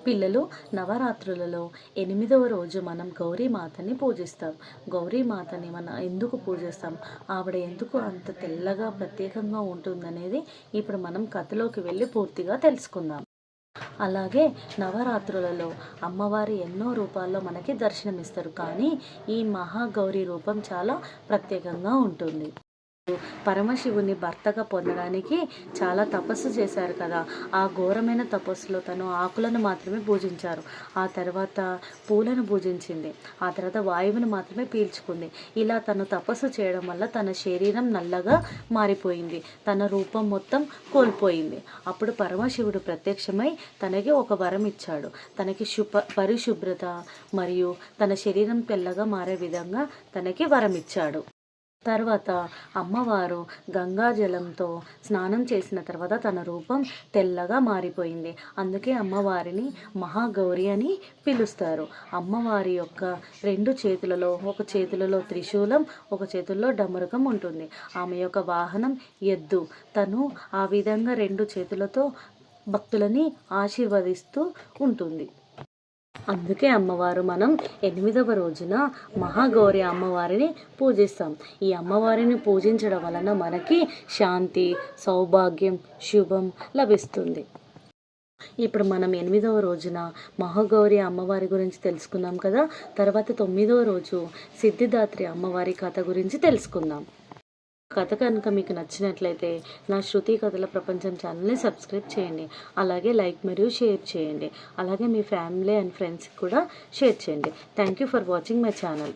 పిల్లలు నవరాత్రులలో 8వ రోజు మనం గౌరీమాతని పూజిస్తాం. గౌరీమాతని మనం ఎందుకు పూజిస్తాం, ఆవిడ ఎందుకు అంత తెల్లగా ప్రత్యేకంగా ఉంటుందనేది ఇప్పుడు మనం కథలోకి వెళ్ళి పూర్తిగా తెలుసుకుందాం. అలాగే నవరాత్రులలో అమ్మవారి ఎన్నో రూపాల్లో మనకి దర్శనమిస్తారు, కానీ ఈ మహాగౌరి రూపం చాలా ప్రత్యేకంగా ఉంటుంది. పరమశివుని భర్తగా పొందడానికి చాలా తపస్సు చేశారు కదా. ఆ ఘోరమైన తపస్సులో తను ఆకులను మాత్రమే పూజించారు. ఆ తర్వాత పూలను పూజించింది. ఆ తర్వాత వాయువును మాత్రమే పీల్చుకుంది. ఇలా తను తపస్సు చేయడం వల్ల తన శరీరం నల్లగా మారిపోయింది. తన రూపం మొత్తం కోల్పోయింది. అప్పుడు పరమశివుడు ప్రత్యక్షమై తనకి ఒక వరం ఇచ్చాడు. తనకి పరిశుభ్రత మరియు తన శరీరం తెల్లగా మారే విధంగా తనకి వరం ఇచ్చాడు. తర్వాత అమ్మవారు గంగాజలంతో స్నానం చేసిన తర్వాత తన రూపం తెల్లగా మారిపోయింది. అందుకే అమ్మవారిని మహాగౌరి అని పిలుస్తారు. అమ్మవారి యొక్క 2 చేతులలో, ఒక చేతులలో త్రిశూలం, ఒక చేతుల్లో డమరుకం ఉంటుంది. ఆమె యొక్క వాహనం ఎద్దు. తను ఆ విధంగా 2 చేతులతో భక్తులని ఆశీర్వదిస్తూ ఉంటుంది. అందుకే అమ్మవారు మనం 8వ రోజున మహాగౌరి అమ్మవారిని పూజిస్తాం. ఈ అమ్మవారిని పూజించడం వలన మనకి శాంతి, సౌభాగ్యం, శుభం లభిస్తుంది. ఇప్పుడు మనం 8వ రోజున మహాగౌరి అమ్మవారి గురించి తెలుసుకున్నాం కదా. తర్వాత 9వ రోజు సిద్ధిదాత్రి అమ్మవారి కథ గురించి తెలుసుకుందాం. కథ కనుక మీకు నచ్చినట్లయితే నా శృతి కథల ప్రపంచం ఛానల్ని సబ్స్క్రైబ్ చేయండి. అలాగే లైక్ మరియు షేర్ చేయండి. అలాగే మీ ఫ్యామిలీ అండ్ ఫ్రెండ్స్కి కూడా షేర్ చేయండి. Thank you for watching my channel.